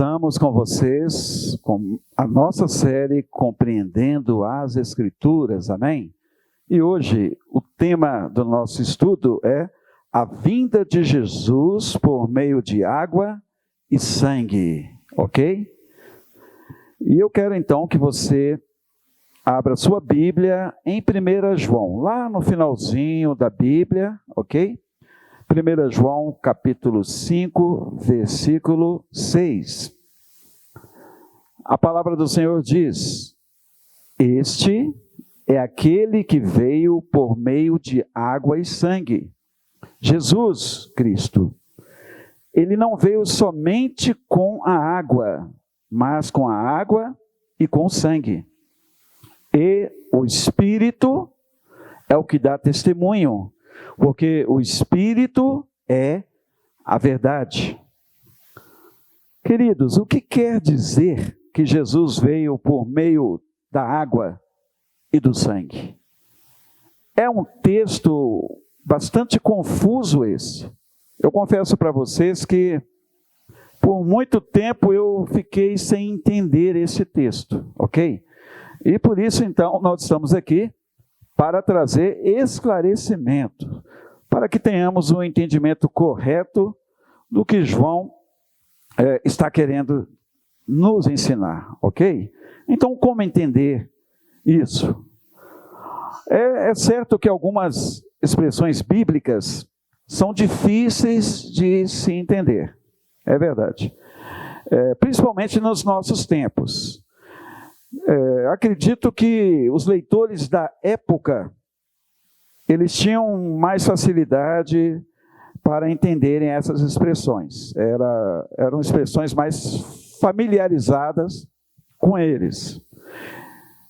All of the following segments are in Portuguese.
Estamos com vocês com a nossa série Compreendendo as Escrituras, amém? E hoje o tema do nosso estudo é a vinda de Jesus por meio de água e sangue, ok? E eu quero então que você abra sua Bíblia em 1 João, lá no finalzinho da Bíblia, ok? 1 João, capítulo 5, versículo 6. A palavra do Senhor diz: Este é aquele que veio por meio de água e sangue, Jesus Cristo. Ele não veio somente com a água, mas com a água e com o sangue. E o Espírito é o que dá testemunho, porque o Espírito é a verdade. Queridos, o que quer dizer que Jesus veio por meio da água e do sangue? É um texto bastante confuso esse. Eu confesso para vocês que por muito tempo eu fiquei sem entender esse texto, ok? E por isso então nós estamos aqui para trazer esclarecimento, para que tenhamos um entendimento correto do que João está querendo nos ensinar, ok? Então, como entender isso? É certo que algumas expressões bíblicas são difíceis de se entender, é verdade, principalmente nos nossos tempos. Acredito que os leitores da época, eles tinham mais facilidade para entenderem essas expressões. Eram expressões mais familiarizadas com eles.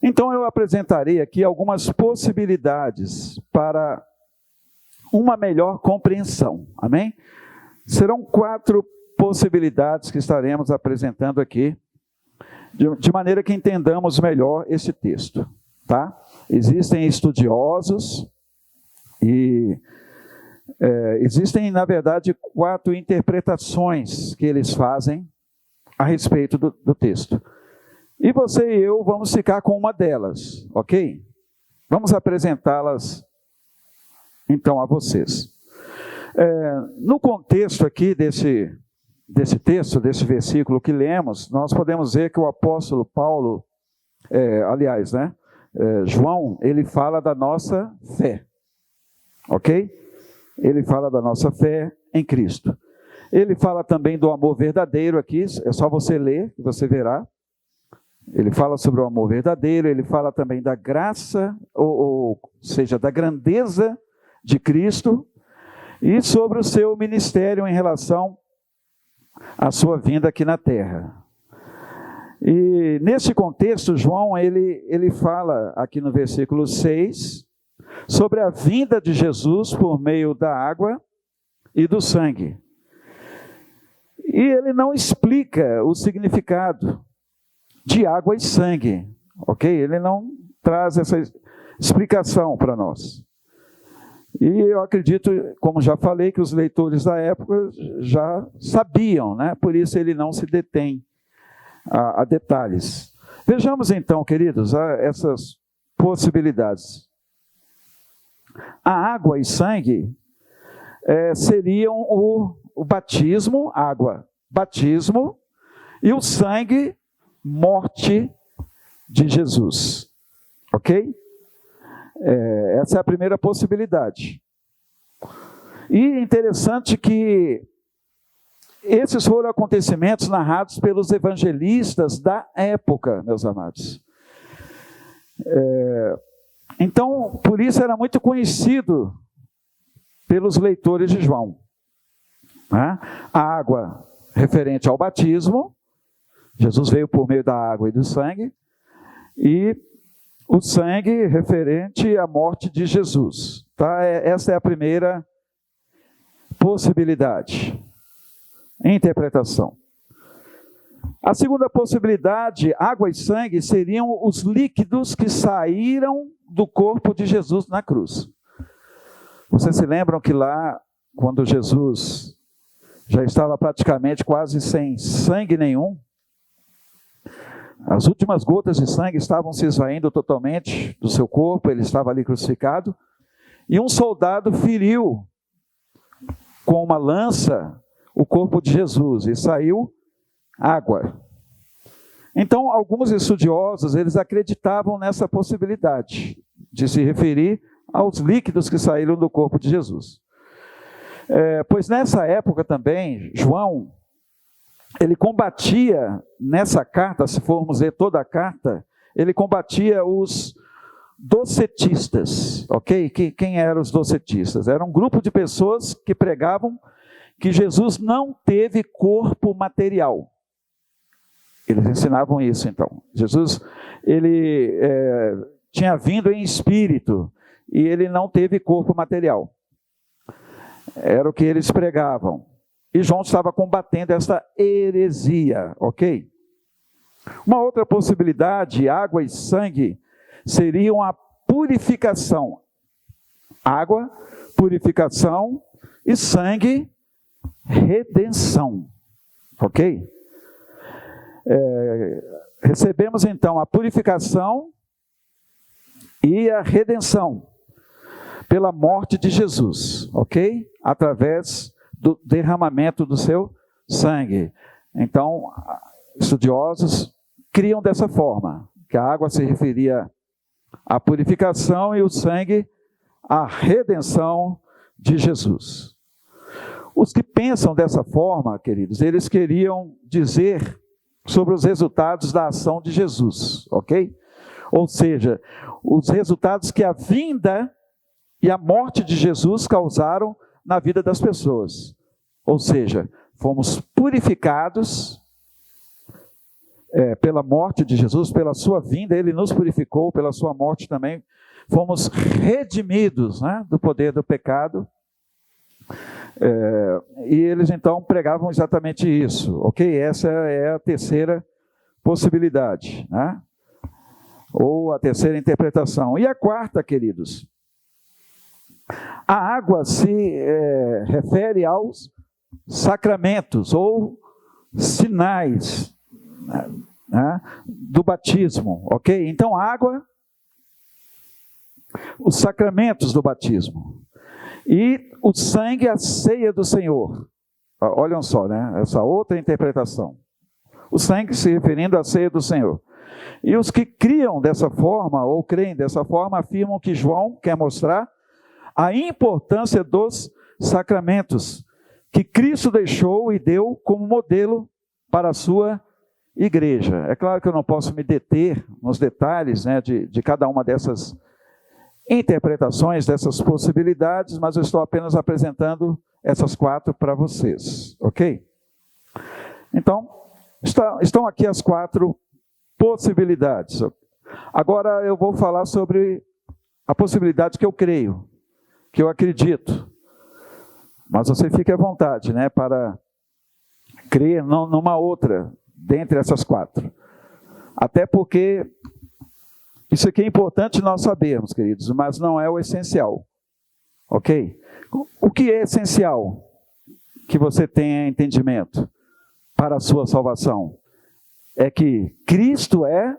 Então eu apresentarei aqui algumas possibilidades para uma melhor compreensão. Amém? Serão 4 possibilidades que estaremos apresentando aqui, de maneira que entendamos melhor esse texto, tá? Existem estudiosos e existem, na verdade, 4 interpretações que eles fazem a respeito do texto. E você e eu vamos ficar com uma delas, ok? Vamos apresentá-las, então, a vocês. No contexto aqui desse texto, desse versículo que lemos, nós podemos ver que o apóstolo Paulo, João, ele fala da nossa fé, ok? Ele fala da nossa fé em Cristo. Ele fala também do amor verdadeiro aqui, é só você ler, que você verá. Ele fala sobre o amor verdadeiro, ele fala também da graça, ou seja, da grandeza de Cristo, e sobre o seu ministério em relação à sua vinda aqui na terra. E nesse contexto, João, ele fala aqui no versículo 6, sobre a vinda de Jesus por meio da água e do sangue. E ele não explica o significado de água e sangue, ok? Ele não traz essa explicação para nós. E eu acredito, como já falei, que os leitores da época já sabiam, né? Por isso ele não se detém a detalhes. Vejamos então, queridos, essas possibilidades. A água e sangue seriam o batismo, água, batismo, e o sangue, morte de Jesus, ok? Essa é a primeira possibilidade. E interessante que esses foram acontecimentos narrados pelos evangelistas da época, meus amados. Então, por isso era muito conhecido pelos leitores de João, né? A água referente ao batismo, Jesus veio por meio da água e do sangue, e o sangue referente à morte de Jesus, tá? Essa é a primeira possibilidade, interpretação. A segunda possibilidade, água e sangue, seriam os líquidos que saíram do corpo de Jesus na cruz. Vocês se lembram que lá, quando Jesus já estava praticamente quase sem sangue nenhum. As últimas gotas de sangue estavam se esvaindo totalmente do seu corpo, ele estava ali crucificado. E um soldado feriu com uma lança o corpo de Jesus e saiu água. Então, alguns estudiosos, eles acreditavam nessa possibilidade de se referir aos líquidos que saíram do corpo de Jesus. Pois nessa época também, João, ele combatia nessa carta, se formos ler toda a carta, ele combatia os docetistas, ok? Quem eram os docetistas? Era um grupo de pessoas que pregavam que Jesus não teve corpo material. Eles ensinavam isso, então. Jesus, ele tinha vindo em espírito e ele não teve corpo material. Era o que eles pregavam. E João estava combatendo essa heresia, ok? Uma outra possibilidade, água e sangue, seriam a purificação. Água, purificação e sangue, redenção, ok? Recebemos então a purificação e a redenção pela morte de Jesus, ok? Através do derramamento do seu sangue. Então, estudiosos criam dessa forma, que a água se referia à purificação e o sangue à redenção de Jesus. Os que pensam dessa forma, queridos, eles queriam dizer sobre os resultados da ação de Jesus, ok? Ou seja, os resultados que a vinda e a morte de Jesus causaram na vida das pessoas. Ou seja, fomos purificados pela morte de Jesus, pela sua vinda, ele nos purificou, pela sua morte também, fomos redimidos, né, do poder do pecado. E eles então pregavam exatamente isso, ok? Essa é a terceira possibilidade, né? Ou a terceira interpretação. E a quarta, queridos, a água se refere aos sacramentos ou sinais, né, do batismo, ok? Então, a água, os sacramentos do batismo. E o sangue, a ceia do Senhor. Olhem só, né? Essa outra interpretação. O sangue se referindo à ceia do Senhor. E os que criam dessa forma, ou creem dessa forma, afirmam que João quer mostrar a importância dos sacramentos que Cristo deixou e deu como modelo para a sua igreja. É claro que eu não posso me deter nos detalhes, né, de cada uma dessas interpretações, dessas possibilidades, mas eu estou apenas apresentando essas quatro para vocês, ok? Então, estão aqui as quatro possibilidades. Agora eu vou falar sobre a possibilidade que eu creio, que eu acredito. Mas você fique à vontade, né, para crer numa outra, dentre essas quatro. Até porque isso aqui é importante nós sabermos, queridos, mas não é o essencial, ok? O que é essencial que você tenha entendimento para a sua salvação? É que Cristo é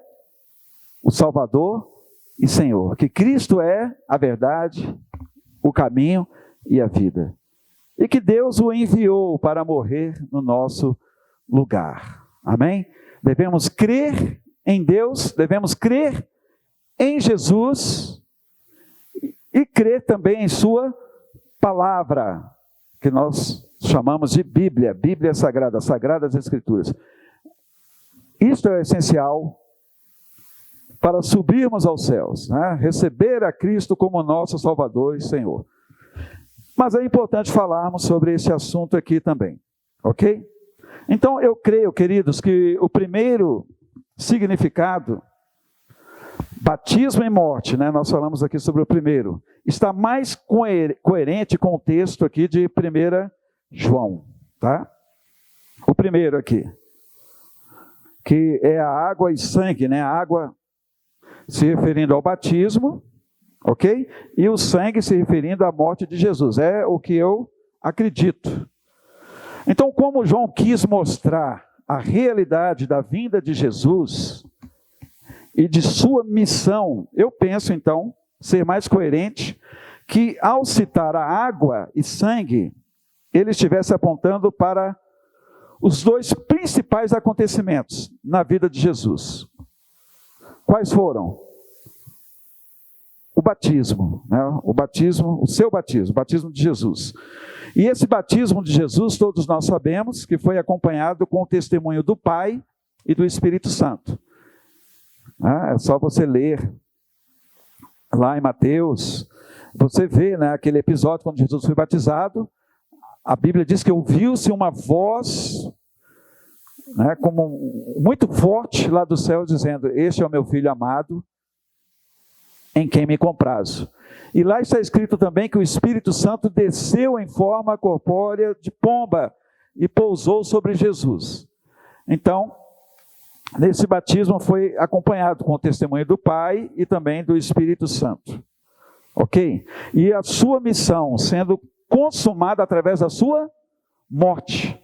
o Salvador e Senhor, que Cristo é a verdade, o caminho e a vida. E que Deus o enviou para morrer no nosso lugar. Amém? Devemos crer em Deus, devemos crer em Jesus e crer também em sua palavra, que nós chamamos de Bíblia, Bíblia Sagrada, Sagradas Escrituras. Isto é essencial para subirmos aos céus, né? Receber a Cristo como nosso Salvador e Senhor. Mas é importante falarmos sobre esse assunto aqui também, ok? Então eu creio, queridos, que o primeiro significado, batismo e morte, né? Nós falamos aqui sobre o primeiro, está mais coerente com o texto aqui de 1 João, tá? O primeiro aqui, que é a água e sangue, né? A água se referindo ao batismo, ok? E o sangue se referindo à morte de Jesus. É o que eu acredito. Então, como João quis mostrar a realidade da vinda de Jesus e de sua missão, eu penso então ser mais coerente que ao citar a água e sangue, ele estivesse apontando para os dois principais acontecimentos na vida de Jesus. Quais foram? O batismo, né? O seu batismo, o batismo de Jesus. E esse batismo de Jesus, todos nós sabemos que foi acompanhado com o testemunho do Pai e do Espírito Santo. É só você ler lá em Mateus, você vê, né, aquele episódio quando Jesus foi batizado, a Bíblia diz que ouviu-se uma voz, né, como muito forte lá do céu, dizendo: este é o meu filho amado, em quem me comprazo. E lá está escrito também que o Espírito Santo desceu em forma corpórea de pomba e pousou sobre Jesus. Então, nesse batismo foi acompanhado com o testemunho do Pai e também do Espírito Santo. Ok? E a sua missão sendo consumada através da sua morte.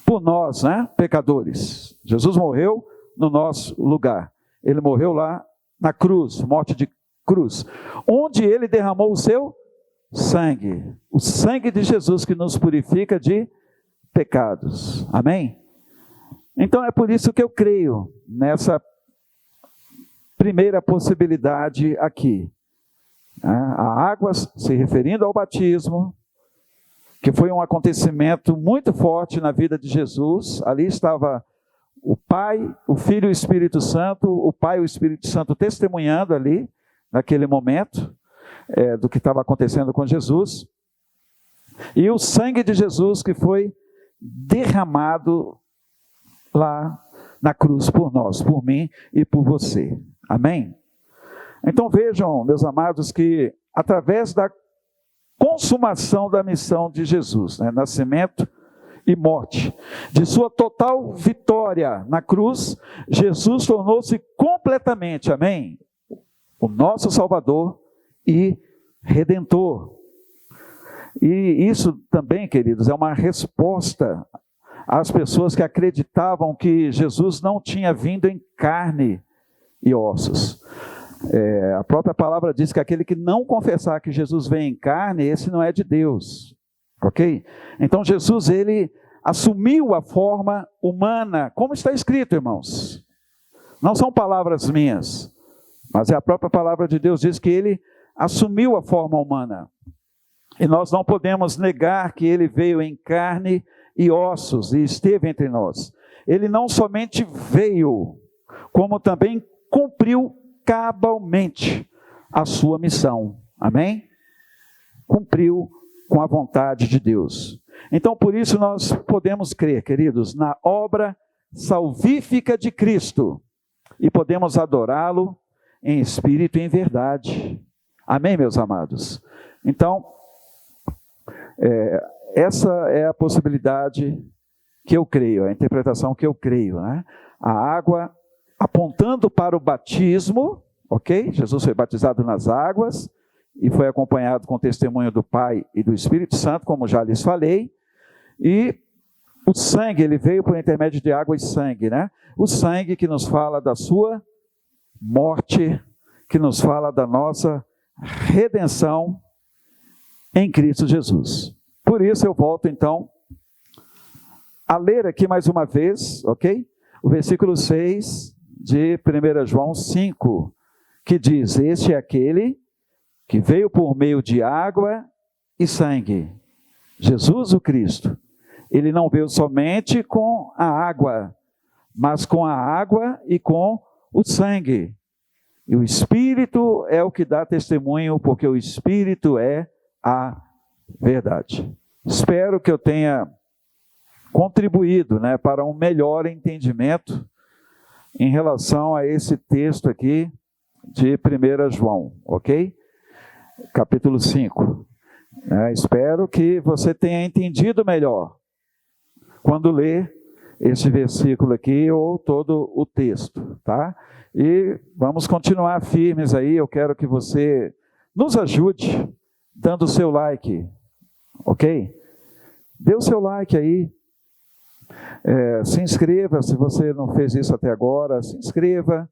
Por nós, né, pecadores. Jesus morreu no nosso lugar. Ele morreu lá na cruz, morte de cruz, onde ele derramou o seu sangue, o sangue de Jesus que nos purifica de pecados. Amém? Então é por isso que eu creio nessa primeira possibilidade aqui. A água se referindo ao batismo, que foi um acontecimento muito forte na vida de Jesus. Ali estava o Pai, o Filho e o Espírito Santo, o Pai e o Espírito Santo testemunhando ali, naquele momento, do que estava acontecendo com Jesus. E o sangue de Jesus que foi derramado lá na cruz por nós, por mim e por você. Amém? Então vejam, meus amados, que através da consumação da missão de Jesus, né, nascimento e morte, de sua total vitória na cruz, Jesus tornou-se completamente, amém, o nosso Salvador e Redentor. E isso também, queridos, é uma resposta às pessoas que acreditavam que Jesus não tinha vindo em carne e ossos. A própria palavra diz que aquele que não confessar que Jesus vem em carne, esse não é de Deus. Ok? Então Jesus, ele assumiu a forma humana, como está escrito, irmãos. Não são palavras minhas, mas é a própria palavra de Deus, diz que ele assumiu a forma humana. E nós não podemos negar que ele veio em carne e ossos e esteve entre nós. Ele não somente veio, como também cumpriu cabalmente a sua missão. Amém? Cumpriu com a vontade de Deus. Então, por isso nós podemos crer, queridos, na obra salvífica de Cristo e podemos adorá-lo em espírito e em verdade. Amém, meus amados? Então, essa é a possibilidade que eu creio, a interpretação que eu creio, né? A água apontando para o batismo, ok? Jesus foi batizado nas águas e foi acompanhado com o testemunho do Pai e do Espírito Santo, como já lhes falei. E o sangue, ele veio por intermédio de água e sangue, né? O sangue que nos fala da sua morte, que nos fala da nossa redenção em Cristo Jesus. Por isso eu volto então a ler aqui mais uma vez, ok? O versículo 6 de 1 João 5, que diz: este é aquele que veio por meio de água e sangue, Jesus o Cristo. Ele não veio somente com a água, mas com a água e com o sangue. E o Espírito é o que dá testemunho, porque o Espírito é a verdade. Espero que eu tenha contribuído, né, para um melhor entendimento em relação a esse texto aqui de 1 João, ok? Capítulo 5. Espero que você tenha entendido melhor quando lê esse versículo aqui ou todo o texto, tá? E vamos continuar firmes aí. Eu quero que você nos ajude dando o seu like, ok? Dê o seu like aí, se inscreva, se você não fez isso até agora, se inscreva.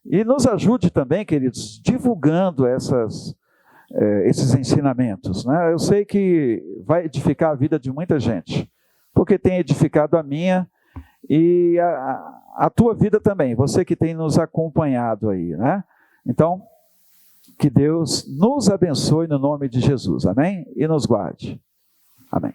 E nos ajude também, queridos, divulgando esses ensinamentos, né? Eu sei que vai edificar a vida de muita gente, porque tem edificado a minha e a tua vida também, você que tem nos acompanhado aí, né? Então, que Deus nos abençoe no nome de Jesus, amém? E nos guarde, amém.